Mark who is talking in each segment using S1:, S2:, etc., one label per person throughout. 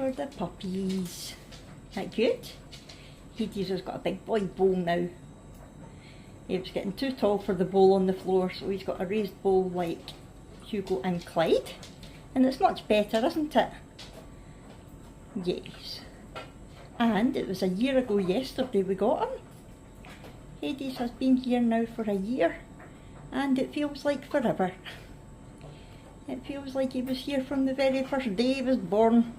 S1: for the puppies. That good? Hades has got a big boy bowl now. He was getting too tall for the bowl on the floor, so he's got a raised bowl like Hugo and Clyde. And it's much better, isn't it? Yes. And it was a year ago yesterday we got him. Hades has been here now for a year, and it feels like forever. It feels like he was here from the very first day he was born.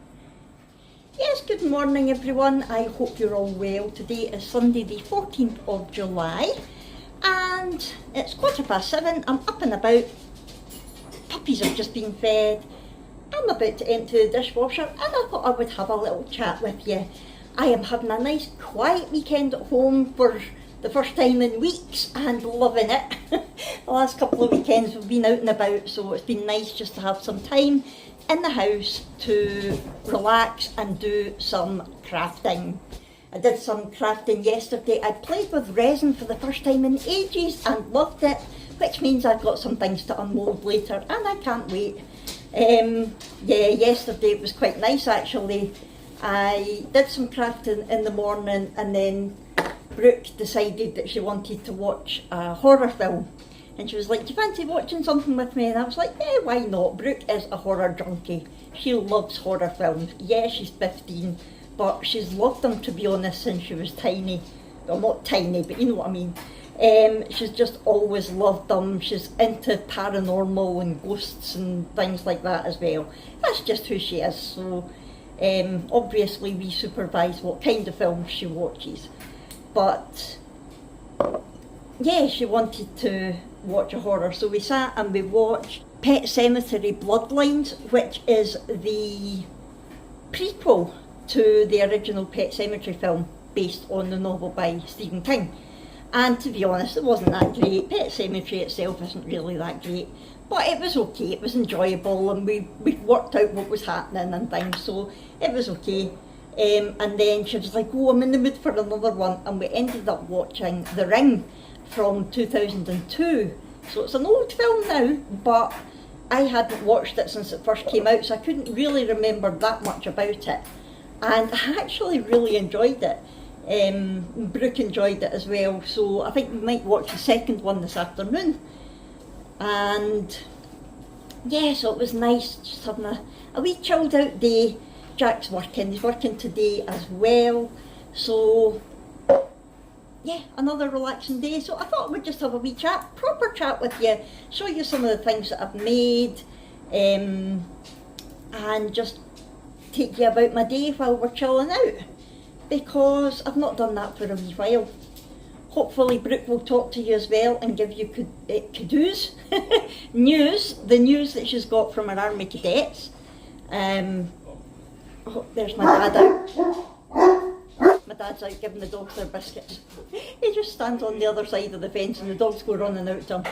S1: Yes, good morning everyone. I hope you're all well. Today is Sunday the 14th of July and it's 7:15. I'm up and about. Puppies have just been fed. I'm about to empty the dishwasher and I thought I would have a little chat with you. I am having a nice quiet weekend at home for the first time in weeks and loving it. The last couple of weekends we've been out and about, so it's been nice just to have some time in the house to relax and do some crafting. I did some crafting yesterday. I played with resin for the first time in ages and loved it, which means I've got some things to unload later and I can't wait. Yeah, yesterday it was quite nice actually. I did some crafting in the morning and then Brooke decided that she wanted to watch a horror film. And she was like, do you fancy watching something with me? And I was like, yeah, why not? Brooke is a horror junkie. She loves horror films. Yeah, she's 15, but she's loved them, to be honest, since she was tiny. Well, not tiny, but you know what I mean. She's just always loved them. She's into paranormal and ghosts and things like that as well. That's just who she is. So obviously we supervise what kind of films she watches. But yeah, she wanted to watch a horror, so we sat and we watched Pet Sematary Bloodlines, which is the prequel to the original Pet Sematary film based on the novel by Stephen King. And to be honest, it wasn't that great. Pet Sematary itself isn't really that great, but it was okay, it was enjoyable, and we worked out what was happening and things, so it was okay. And then she was like, oh, I'm in the mood for another one, and we ended up watching The Ring from 2002. So it's an old film now, but I hadn't watched it since it first came out, so I couldn't really remember that much about it. And I actually really enjoyed it. Brooke enjoyed it as well, so I think we might watch the second one this afternoon. And yeah, so it was nice just having a wee chilled out day. Jack's working, he's working today as well, so yeah, another relaxing day. So I thought we'd just have a wee chat, proper chat with you, show you some of the things that I've made, and just take you about my day while we're chilling out, because I've not done that for a wee while. Hopefully Brooke will talk to you as well and give you kudos, news, the news that she's got from her army cadets. Oh, there's my dad out. My dad's out giving the dogs their biscuits. He just stands on the other side of the fence and the dogs go running out to him.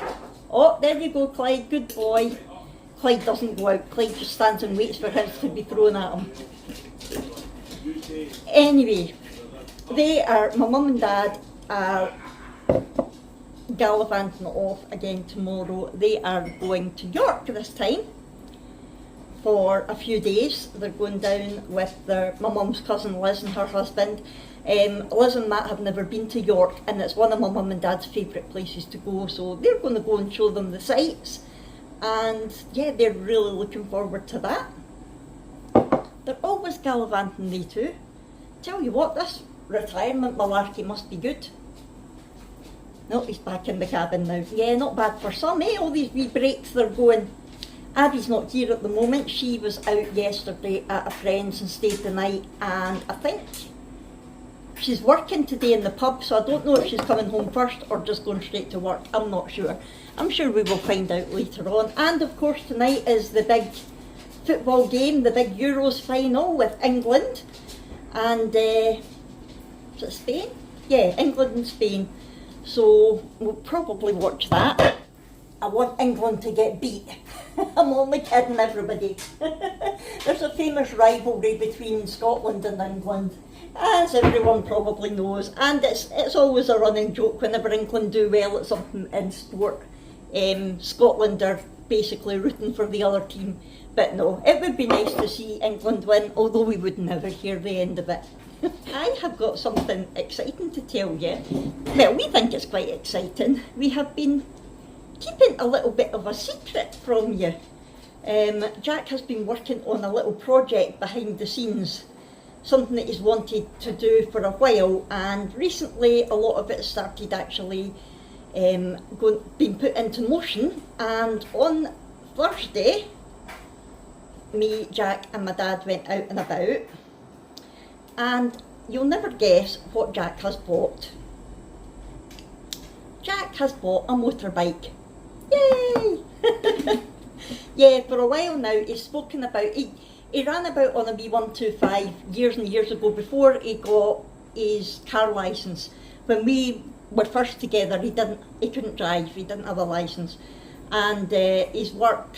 S1: Oh, there you go, Clyde, good boy. Clyde doesn't go out, Clyde just stands and waits for his to be thrown at him. Anyway, my mum and dad are gallivanting off again tomorrow. They are going to York this time for a few days. They're going down with my mum's cousin Liz and her husband. Liz and Matt have never been to York, and it's one of my mum and dad's favourite places to go, so they're going to go and show them the sights, and yeah, they're really looking forward to that. They're always gallivanting, they too. Tell you what, this retirement malarkey must be good. No, he's back in the cabin now. Yeah, not bad for some, eh? All these wee breaks they're going. Abby's not here at the moment. She was out yesterday at a friend's and stayed the night, and I think she's working today in the pub, so I don't know if she's coming home first or just going straight to work. I'm not sure. I'm sure we will find out later on. And of course tonight is the big football game, the big Euros final with England and is it Spain? Yeah, England and Spain. So we'll probably watch that. I want England to get beat. I'm only kidding everybody. There's a famous rivalry between Scotland and England, as everyone probably knows, and it's always a running joke whenever England do well at something in sport. Scotland are basically rooting for the other team. But no, it would be nice to see England win, although we would never hear the end of it. I have got something exciting to tell you. Well, we think it's quite exciting. We have been keeping a little bit of a secret from you. Jack has been working on a little project behind the scenes, something that he's wanted to do for a while, and recently a lot of it started actually being put into motion. And on Thursday, me, Jack and my dad went out and about, and you'll never guess what Jack has bought. Jack has bought a motorbike. Yay! Yeah, for a while now he's spoken about, he ran about on a B125 years and years ago before he got his car licence. When we were first together, he couldn't drive, he didn't have a licence, and his work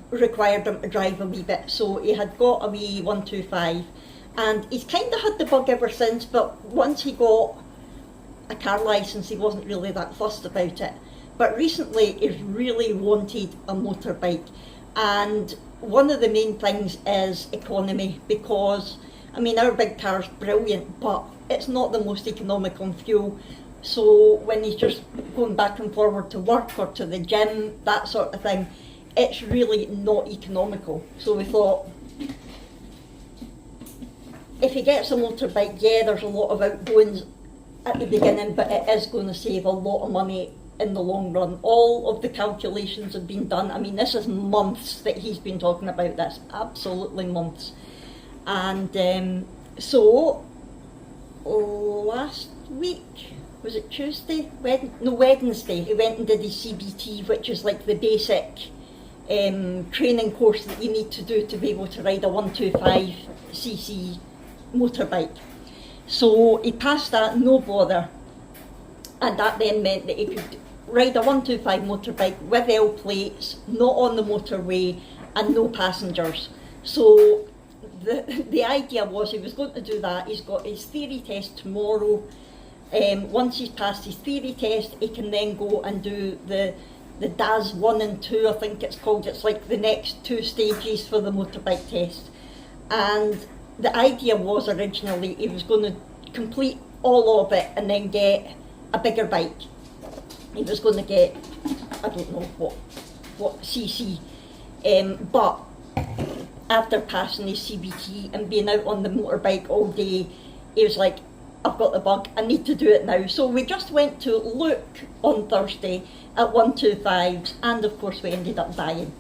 S1: required him to drive a wee bit, so he had got a wee 125, and he's kind of had the bug ever since. But once he got a car licence, he wasn't really that fussed about it. But recently he's really wanted a motorbike, and one of the main things is economy, because I mean our big car's brilliant, but it's not the most economical on fuel. So when he's just going back and forward to work or to the gym, that sort of thing, it's really not economical. So we thought, if he gets a motorbike, yeah, there's a lot of outgoings at the beginning, but it is going to save a lot of money in the long run. All of the calculations have been done. I mean, this is months that he's been talking about this, absolutely months. And so last week, was it Tuesday? Wednesday, he went and did his CBT, which is like the basic training course that you need to do to be able to ride a 125cc motorbike. So he passed that, no bother, and that then meant that he could ride a 125 motorbike with L plates, not on the motorway, and no passengers. So the idea was he was going to do that. He's got his theory test tomorrow. Once he's passed his theory test, he can then go and do the DAS 1 and 2, I think it's called. It's like the next 2 stages for the motorbike test. And the idea was originally he was going to complete all of it and then get a bigger bike. He was going to get, I don't know what cc, but after passing his CBT and being out on the motorbike all day, he was like, I've got the bug, I need to do it now. So we just went to look on Thursday at 125s, and of course we ended up buying.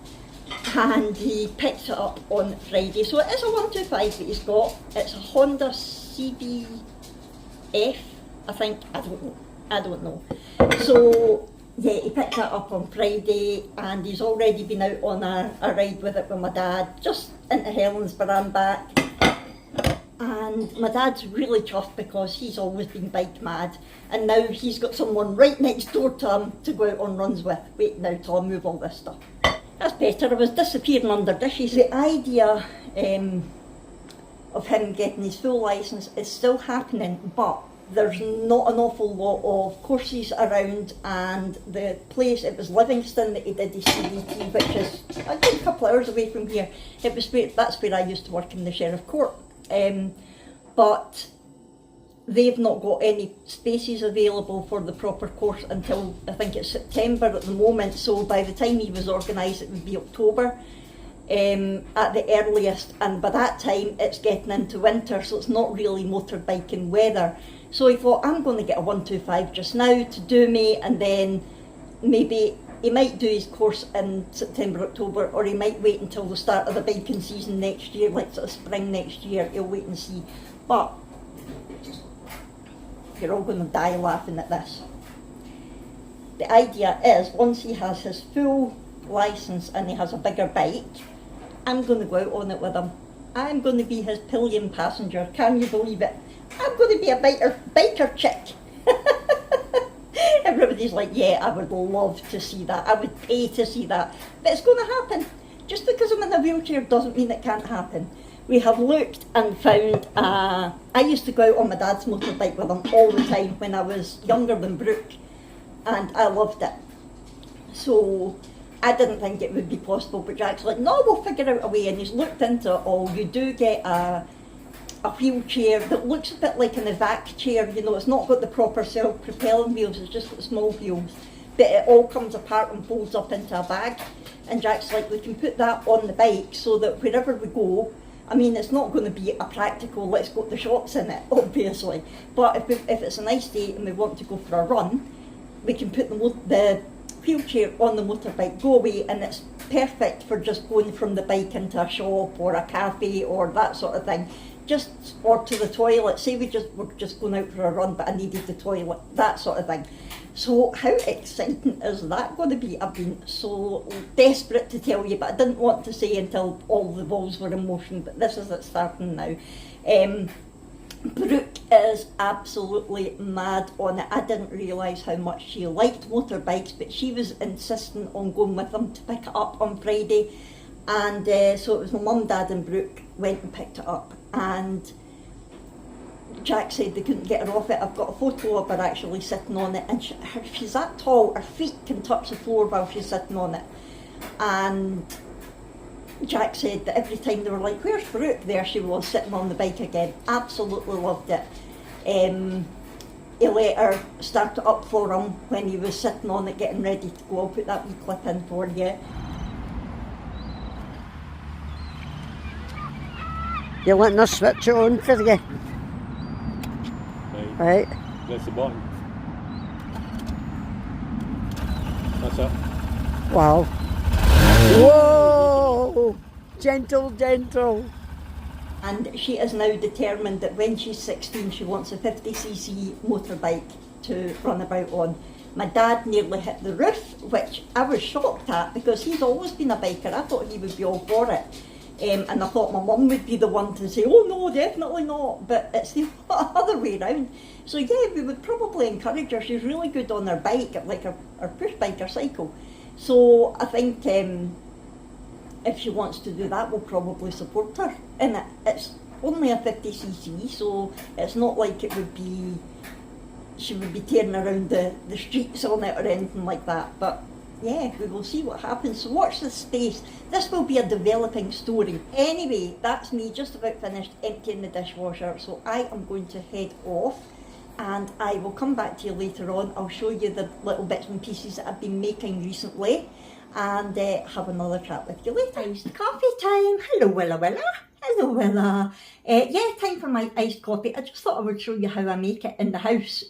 S1: And he picked it up on Friday. So it is a 125 that he's got. It's a Honda CBF, I think, I don't know. So yeah, he picked that up on Friday, and he's already been out on a ride with it with my dad, just into Helensburgh and back. And my dad's really chuffed because he's always been bike mad, and now he's got someone right next door to him to go out on runs with. Wait now till I move all this stuff. That's better, I was disappearing under dishes. The idea of him getting his full licence is still happening, but there's not an awful lot of courses around, and the place, it was Livingston that he did his CBT, which is a good couple of hours away from here. That's where I used to work in the Sheriff Court. But they've not got any spaces available for the proper course until, I think it's September at the moment, so by the time he was organised it would be October at the earliest, and by that time it's getting into winter, so it's not really motorbiking weather. So he thought, I'm going to get a 125 just now to do me, and then maybe he might do his course in September, October, or he might wait until the start of the biking season next year, like sort of spring next year. He'll wait and see. But you're all going to die laughing at this. The idea is, once he has his full licence and he has a bigger bike, I'm going to go out on it with him. I'm going to be his pillion passenger. Can you believe it? I'm going to be a biker chick. Everybody's like, yeah, I would love to see that. I would pay to see that. But it's going to happen. Just because I'm in a wheelchair doesn't mean it can't happen. We have looked and found, I used to go out on my dad's motorbike with him all the time when I was younger than Brooke, and I loved it. So I didn't think it would be possible, but Jack's like, no, we'll figure out a way, and he's looked into it all. You do get a wheelchair that looks a bit like an evac chair, you know, it's not got the proper self-propelling wheels, it's just got small wheels, but it all comes apart and folds up into a bag. And Jack's like, we can put that on the bike so that wherever we go, I mean, it's not going to be a practical, let's go to the shops in it, obviously, but if it's a nice day and we want to go for a run, we can put the wheelchair on the motorbike, go away, and it's perfect for just going from the bike into a shop or a cafe or that sort of thing. Or to the toilet, say we're just going out for a run but I needed the toilet, that sort of thing. So how exciting is that going to be? I've been so desperate to tell you, but I didn't want to say until all the balls were in motion, but this is it starting now. Brooke is absolutely mad on it. I didn't realise how much she liked motorbikes, but she was insisting on going with them to pick it up on Friday. And so it was my mum, dad and Brooke went and picked it up, and Jack said they couldn't get her off it. I've got a photo of her actually sitting on it, and she's that tall, her feet can touch the floor while she's sitting on it. And Jack said that every time they were like, where's Brooke? There she was sitting on the bike again. Absolutely loved it. He let her start it up for him when he was sitting on it getting ready to go. I'll put that wee clip in for you.
S2: You're letting us switch it on for you. Right.
S3: Press the button. That's it.
S2: Wow. Whoa! Gentle, gentle.
S1: And she is now determined that when she's 16 she wants a 50cc motorbike to run about on. My dad nearly hit the roof, which I was shocked at because he's always been a biker. I thought he would be all for it. And I thought my mum would be the one to say, oh no, definitely not, but it's the other way around. So yeah, we would probably encourage her. She's really good on her bike, like her push bike, her cycle. So I think if she wants to do that, we'll probably support her in it. It's only a 50cc, so it's not like it would be, she would be tearing around the streets on it or anything like that. But yeah, we will see what happens. So watch this space. This will be a developing story. Anyway, that's me just about finished emptying the dishwasher. So I am going to head off and I will come back to you later on. I'll show you the little bits and pieces that I've been making recently and have another chat with you later. Iced coffee time. Hello, Willa Willa. Hello, Willa. Yeah, time for my iced coffee. I just thought I would show you how I make it in the house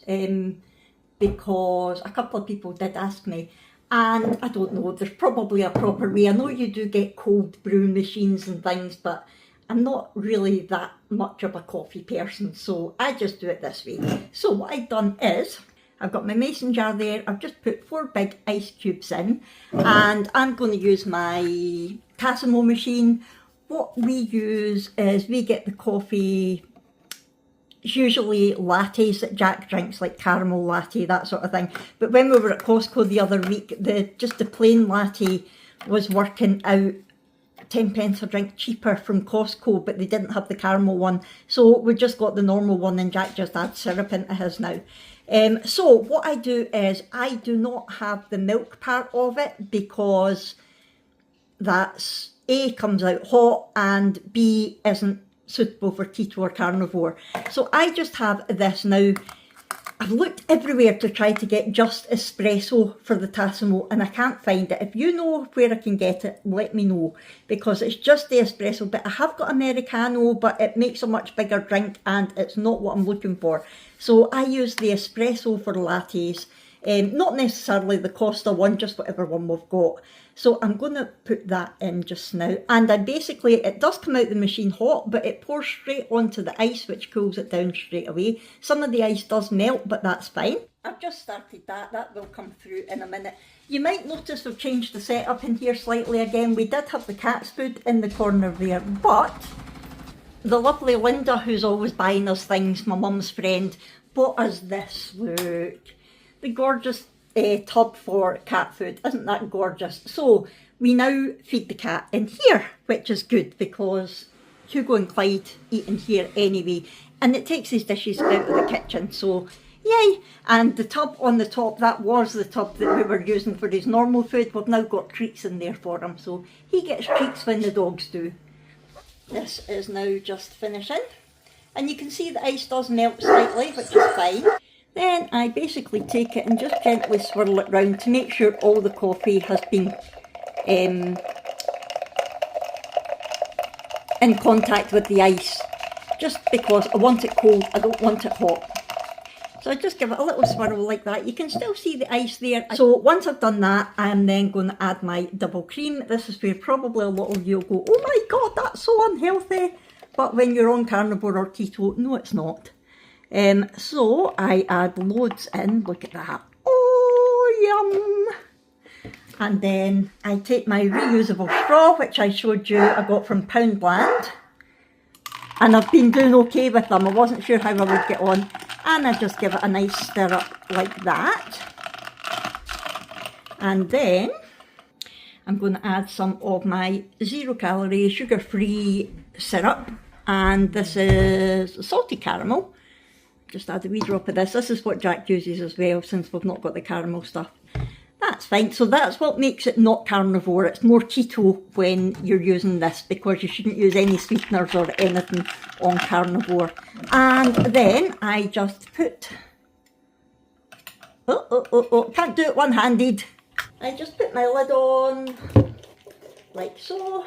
S1: because a couple of people did ask me. And I don't know, there's probably a proper way. I know you do get cold brew machines and things, but I'm not really that much of a coffee person, so I just do it this way. So what I've done is, I've got my mason jar there, I've just put 4 big ice cubes in, and I'm going to use my Tassimo machine. What we use is, we get the coffee, it's usually lattes that Jack drinks, like caramel latte, that sort of thing. But when we were at Costco the other week, just the plain latte was working out 10 pence a drink cheaper from Costco, but they didn't have the caramel one. So we just got the normal one and Jack just adds syrup into his now. So what I do is, I do not have the milk part of it because that's A, comes out hot, and B, isn't suitable for keto or carnivore. So I just have this now. I've looked everywhere to try to get just espresso for the Tassimo and I can't find it. If you know where I can get it, let me know, because it's just the espresso. But I have got Americano, but it makes a much bigger drink and it's not what I'm looking for. So I use the espresso for lattes, not necessarily the Costa one, just whatever one we've got. So I'm going to put that in just now. And it does come out the machine hot, but it pours straight onto the ice, which cools it down straight away. Some of the ice does melt, but that's fine. I've just started that. That will come through in a minute. You might notice we've changed the setup in here slightly again. We did have the cat's food in the corner there, but the lovely Linda, who's always buying us things, my mum's friend, bought us this. Look, the gorgeous tub for cat food. Isn't that gorgeous? So we now feed the cat in here, which is good because Hugo and Clyde eat in here anyway, and it takes his dishes out of the kitchen, so Yay! And the tub on the top, that was the tub that we were using for his normal food. We've now got treats in there for him, so he gets treats when the dogs do. This is now just finishing. And you can see the ice does melt slightly, which is fine. Then I basically take it and just gently swirl it round to make sure all the coffee has been in contact with the ice. Just because I want it cold, I don't want it hot. So I just give it a little swirl like that. You can still see the ice there. So once I've done that, I'm then going to add my double cream. This is where probably a lot of you will go, oh my god, that's so unhealthy. But when you're on carnivore or keto, no it's not. So I add loads in, look at that. Oh, yum. And then I take my reusable straw, which I showed you I got from Poundland. And I've been doing okay with them. I wasn't sure how I would get on. And I just give it a nice stir up like that. And then I'm going to add some of my 0-calorie, sugar-free syrup. And this is salty caramel. Just add a wee drop of this. This is what Jack uses as well, since we've not got the caramel stuff. That's fine. So that's what makes it not carnivore. It's more keto when you're using this, because you shouldn't use any sweeteners or anything on carnivore. And then I just put... can't do it one-handed. I just put my lid on, like so.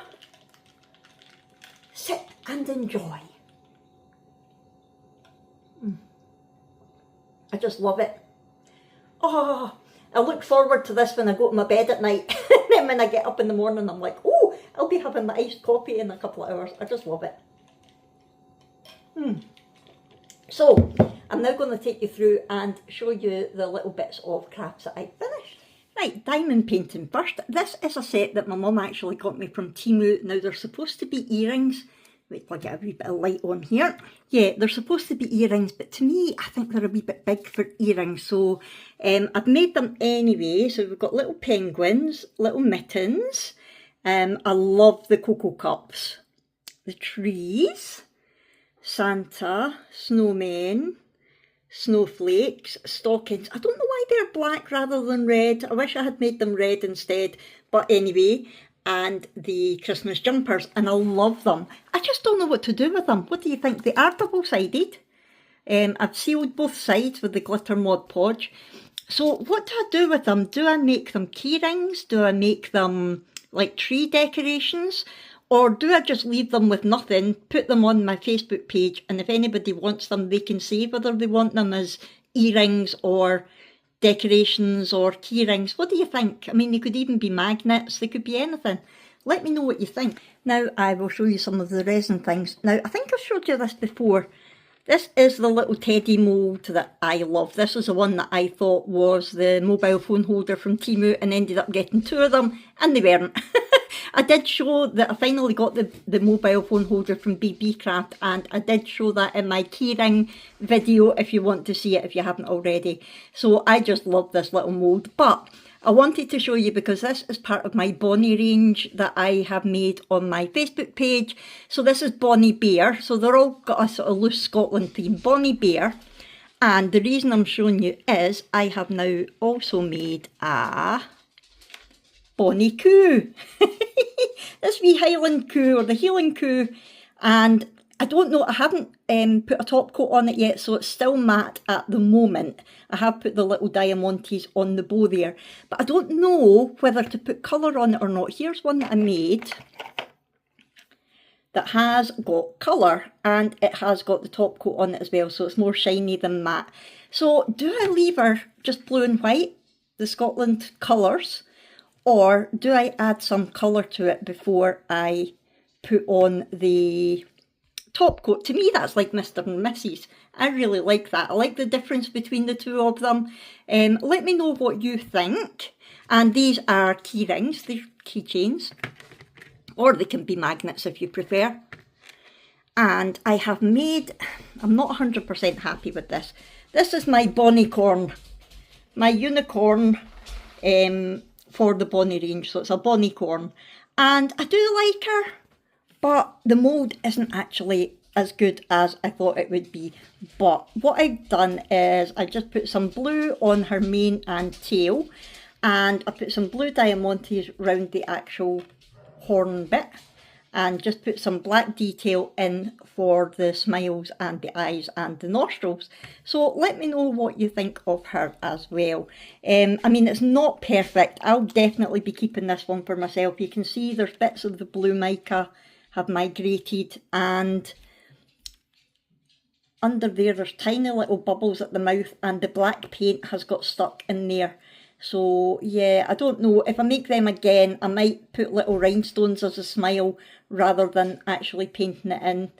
S1: Sit and enjoy. I just love it. Oh, I look forward to this when I go to my bed at night. Then when I get up in the morning, I'm like, oh, I'll be having my iced coffee in a couple of hours. I just love it. So, I'm now going to take you through and show you the little bits of crafts that I finished. Right, diamond painting first. This is a set that my mum actually got me from Temu. Now, they're supposed to be earrings. Wait till I get a wee bit of light on here. Yeah, they're supposed to be earrings, but to me, I think they're a wee bit big for earrings. So I've made them anyway. So we've got little penguins, little mittens. I love the cocoa cups, the trees, Santa, snowmen, snowflakes, stockings. I don't know why they're black rather than red. I wish I had made them red instead. But anyway, and the Christmas jumpers, and I love them. I just don't know what to do with them. What do you think? They are double-sided. I've sealed both sides with the glitter Mod Podge. So what do I do with them? Do I make them key rings? Do I make them like tree decorations? Or do I just leave them with nothing, put them on my Facebook page, and if anybody wants them, they can say whether they want them as earrings or decorations or key rings. What do you think? I mean, they could even be magnets, they could be anything. Let me know what you think. Now I will show you some of the resin things. Now I think I've showed you this before. This is the little teddy mould that I love. This is the one that I thought was the mobile phone holder from Temu, and ended up getting two of them, and they weren't. I did show that I finally got the mobile phone holder from BB Craft, and I did show that in my keyring video if you want to see it if you haven't already. So I just love this little mould, but I wanted to show you because this is part of my Bonnie range that I have made on my Facebook page. So this is Bonnie Bear, so they're all got a sort of loose Scotland theme, Bonnie Bear. And the reason I'm showing you is I have now also made a Bonnie Coo. This wee Highland Coo, or the Healing Coo, and I don't know, I haven't put a top coat on it yet, so it's still matte at the moment. I have put the little diamantes on the bow there, but I don't know whether to put colour on it or not. Here's one that I made that has got colour, and it has got the top coat on it as well, so it's more shiny than matte. So do I leave her just blue and white, the Scotland colours, or do I add some colour to it before I put on the top coat? To me, that's like Mr. and Mrs. I really like that. I like the difference between the two of them. Let me know what you think. And these are key rings, they're keychains, or they can be magnets if you prefer. And I have made, I'm not 100% happy with this. This is my Bonnie-corn, my unicorn for the Bonnie range. So it's a Bonnie-corn. And I do like her, but the mould isn't actually as good as I thought it would be. But what I've done is I just put some blue on her mane and tail, and I put some blue diamantes round the actual horn bit, and just put some black detail in for the smiles and the eyes and the nostrils. So let me know what you think of her as well. I mean, it's not perfect. I'll definitely be keeping this one for myself. You can see there's bits of the blue mica have migrated, and under there's tiny little bubbles at the mouth, and the black paint has got stuck in there. So yeah, I don't know, if I make them again, I might put little rhinestones as a smile rather than actually painting it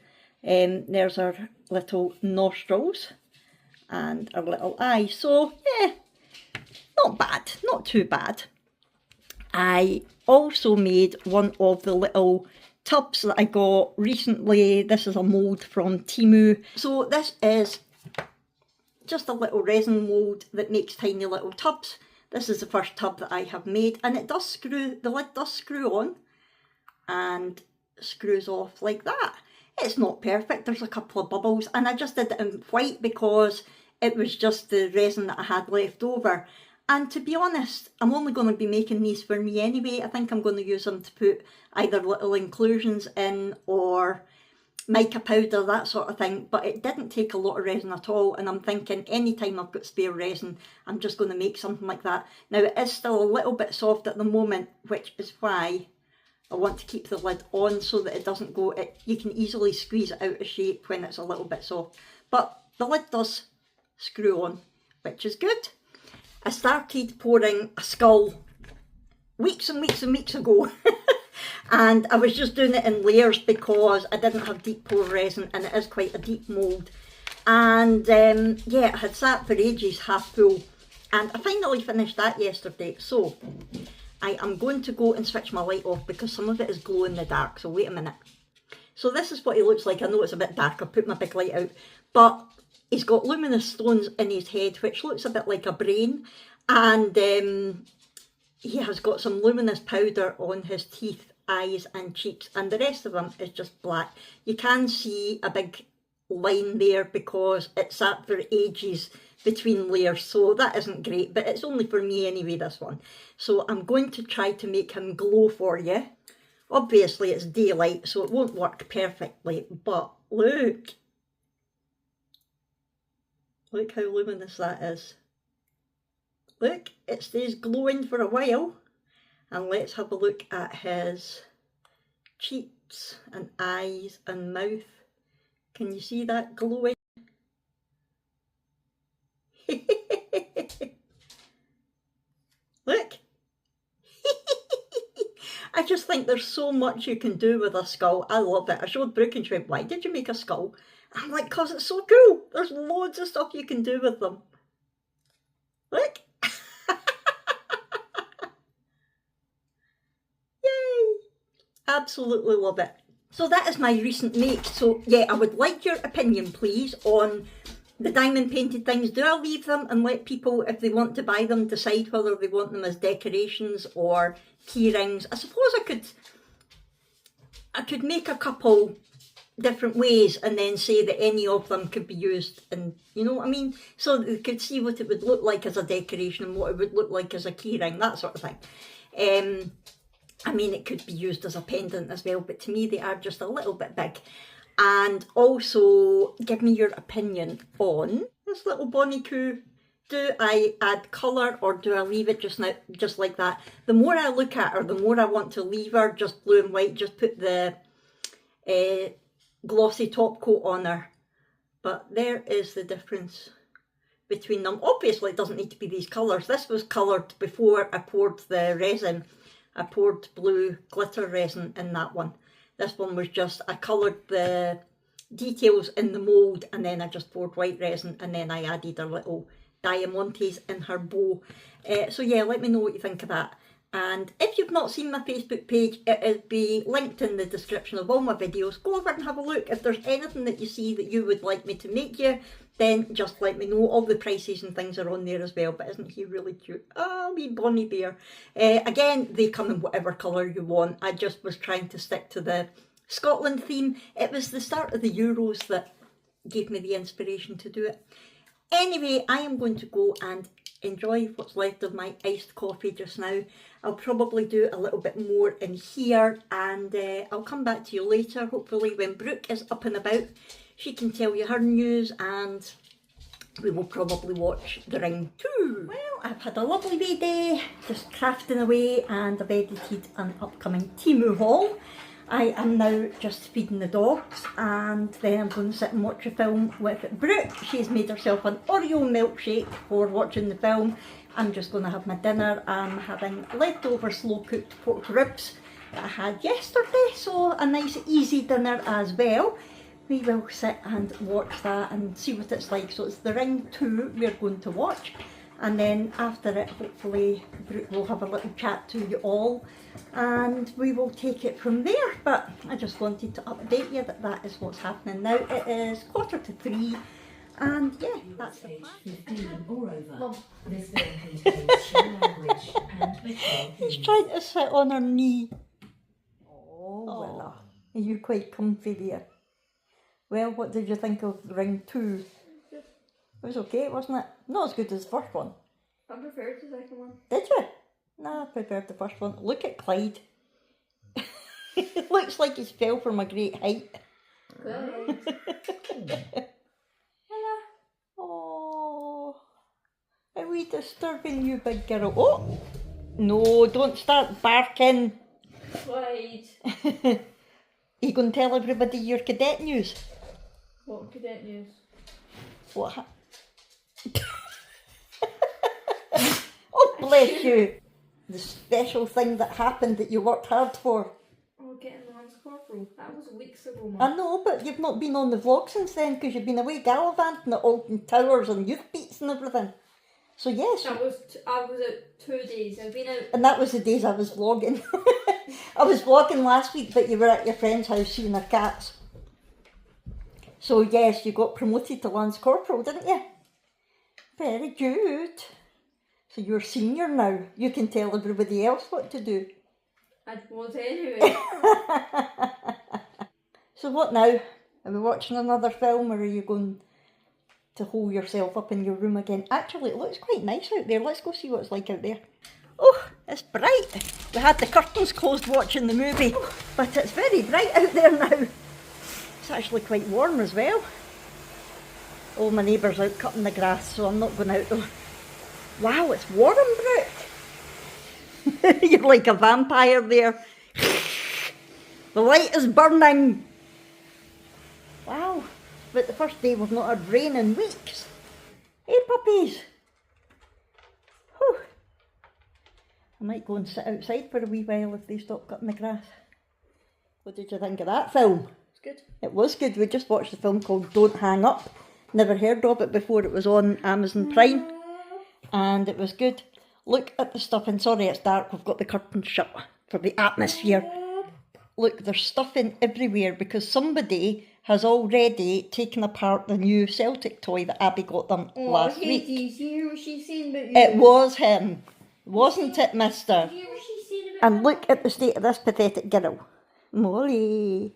S1: in. There's our little nostrils and our little eyes. So yeah, not bad, not too bad. I also made one of the little tubs that I got recently. This is a mould from Temu. So this is just a little resin mould that makes tiny little tubs. This is the first tub that I have made, and it does screw, the lid does screw on and screws off like that. It's not perfect, there's a couple of bubbles, and I just did it in white because it was just the resin that I had left over. And to be honest, I'm only going to be making these for me anyway. I think I'm going to use them to put either little inclusions in or mica powder, that sort of thing, but it didn't take a lot of resin at all, and I'm thinking anytime I've got spare resin, I'm just going to make something like that. Now it is still a little bit soft at the moment, which is why I want to keep the lid on so that it doesn't go, you can easily squeeze it out of shape when it's a little bit soft, but the lid does screw on, which is good. I started pouring a skull weeks and weeks and weeks ago. And I was just doing it in layers because I didn't have deep pour resin, and it is quite a deep mould. And yeah, it had sat for ages half full, and I finally finished that yesterday. So I am going to go and switch my light off because some of it is glow in the dark, so wait a minute. So this is what he looks like. I know it's a bit dark, I've put my big light out, but he's got luminous stones in his head which looks a bit like a brain, and he has got some luminous powder on his teeth, eyes and cheeks, and the rest of him is just black. You can see a big line there because it sat for ages between layers, so that isn't great, but it's only for me anyway, this one. So I'm going to try to make him glow for you. Obviously it's daylight, so it won't work perfectly, but look how luminous that is. Look, it stays glowing for a while. And let's have a look at his cheeks and eyes and mouth. Can you see that glowing? Look. I just think there's so much you can do with a skull. I love it. I showed Brooke and she went, why did you make a skull? I'm like, because it's so cool. There's loads of stuff you can do with them. Look. Absolutely love it. So that is my recent make. So yeah, I would like your opinion please on the diamond painted things. Do I leave them and let people, if they want to buy them, decide whether they want them as decorations or key rings? I suppose I could make a couple different ways and then say that any of them could be used, and you know what I mean, so that they could see what it would look like as a decoration and what it would look like as a key ring, that sort of thing. I mean, it could be used as a pendant as well, but to me they are just a little bit big. And also give me your opinion on this little Bonnie Coo. Do I add colour or do I leave it just like that? The more I look at her, the more I want to leave her just blue and white, just put the glossy top coat on her. But there is the difference between them. Obviously it doesn't need to be these colours. This was coloured before I poured the resin. I poured blue glitter resin in that one. This one was just, I coloured the details in the mould and then I just poured white resin and then I added a little diamantes in her bow. So yeah, let me know what you think of that. And if you've not seen my Facebook page, it will be linked in the description of all my videos. Go over and have a look. If there's anything that you see that you would like me to make you, then just let me know. All the prices and things are on there as well. But isn't he really cute? Oh, wee Bonnie Bear. Again, they come in whatever colour you want. I just was trying to stick to the Scotland theme. It was the start of the Euros that gave me the inspiration to do it. Anyway, I am going to go and enjoy what's left of my iced coffee just now. I'll probably do a little bit more in here, and I'll come back to you later, hopefully when Brooke is up and about. She can tell you her news, and we will probably watch The Ring too. Well, I've had a lovely wee day, just crafting away, and I've edited an upcoming Temu haul. I am now just feeding the dogs, and then I'm going to sit and watch a film with Brooke. She's made herself an Oreo milkshake for watching the film. I'm just going to have my dinner. I'm having leftover slow cooked pork ribs that I had yesterday, so a nice easy dinner as well. We will sit and watch that and see what it's like. So it's The Ring 2 we're going to watch, and then after it hopefully Brooke will have a little chat to you all, and we will take it from there. But I just wanted to update you that that is what's happening now. It is 2:45, and yeah, that's the plan.
S4: 15 or over. This film contains show language and mature
S1: He's
S4: themes.
S1: trying to sit on her knee.
S2: Oh,
S1: Oh,
S2: well.
S1: are you quite comfy there? Well, what did you think of Ring 2? It was okay, wasn't it? Not as good as the first one.
S5: I preferred the second one.
S1: Did you? No, I preferred the first one. Look at Clyde. It looks like he's fell from a great height.
S5: Good.
S1: Oh, are we disturbing you, big girl? Oh, no, don't start barking.
S5: Clyde.
S1: Are you going to tell everybody your cadet news?
S5: What cadet news?
S1: What? Oh, bless you. The special thing that happened that you worked hard for.
S5: Oh, getting Lance Corporal. That was weeks ago, man.
S1: I know, but you've not been on the vlog since then because you've been away gallivanting at Alton Towers and youth beats and everything. So yes,
S5: I was at 2 days. I've been out.
S1: and that was the days I was vlogging. I was vlogging last week, but you were at your friend's house seeing her cats. So yes, you got promoted to Lance Corporal, didn't you? Very good. So you're senior now. You can tell everybody else what to do.
S5: I was anyway.
S1: So what now? Are we watching another film, or are you going to hole yourself up in your room again? Actually, it looks quite nice out there. Let's go see what it's like out there. Oh, it's bright. We had the curtains closed watching the movie, but it's very bright out there now. It's actually quite warm as well. Oh, my neighbour's out cutting the grass, so I'm not going out though. Wow, it's warm, Brooke. You're like a vampire there. The light is burning. Wow, but the first day we've not had rain in weeks. Hey puppies. Whew. I might go and sit outside for a wee while if they stop cutting the grass. What did you think of that film?
S5: It's good.
S1: It was good. We just watched a film called Don't Hang Up. Never heard of it before. It was on Amazon Prime. And it was good. Look at the stuff, and sorry it's dark, we've got the curtains shut for the atmosphere. Look, there's stuff in everywhere because somebody has already taken apart the new Celtic toy that Abby got them last week.
S5: Hades, you hear what she's saying about you?
S1: It was him, wasn't it, mister?
S5: You hear what she's saying about
S1: And look at the state of this pathetic girl. Molly.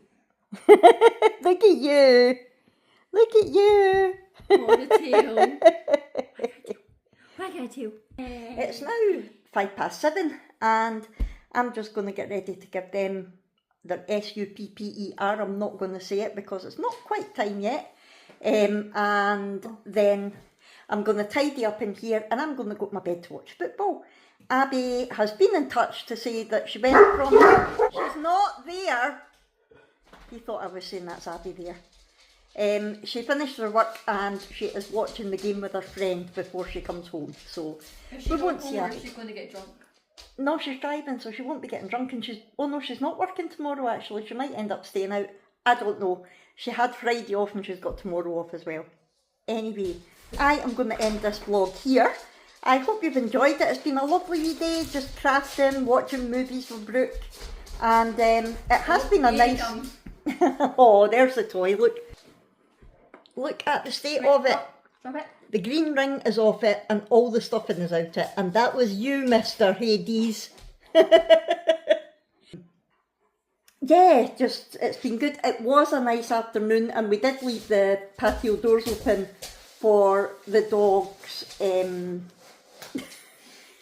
S1: Look at you. Look at you.
S5: Oh, the tail. Why can't I tell?
S1: It's now 7:05 and I'm just going to get ready to give them their SUPPER. I'm not going to say it because it's not quite time yet. And then I'm going to tidy up in here and I'm going to go to my bed to watch football. Abby has been in touch to say that she went from... She's not there. You thought I was saying that's Abby there. She finished her work and she is watching the game with her friend before she comes home. So we won't see her.
S5: She's going to get drunk.
S1: No, she's driving, so she won't be getting drunk. And she's she's not working tomorrow. Actually, she might end up staying out. I don't know. She had Friday off and she's got tomorrow off as well. Anyway, I am going to end this vlog here. I hope you've enjoyed it. It's been a lovely wee day, just crafting, watching movies with Brooke, and it has been a nice. Oh, there's the toy. Look at the state of it.
S5: Stop it.
S1: The green ring is off it and all the stuffing is out it. And that was you, Mr. Hades. yeah, just it's been good. It was a nice afternoon, and we did leave the patio doors open for the dogs.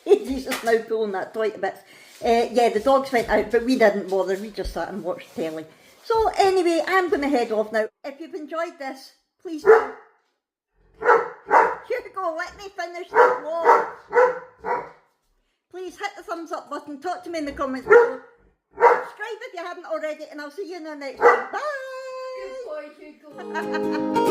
S1: He's just now pulling that toy to bits. Yeah, the dogs went out, but we didn't bother. We just sat and watched telly. So anyway, I'm going to head off now. If you've enjoyed this, please do. Hugo, let me finish the vlog. Please hit the thumbs up button. Talk to me in the comments below. Subscribe if you haven't already, and I'll see you in the next one. Bye.
S5: Good boy, Hugo.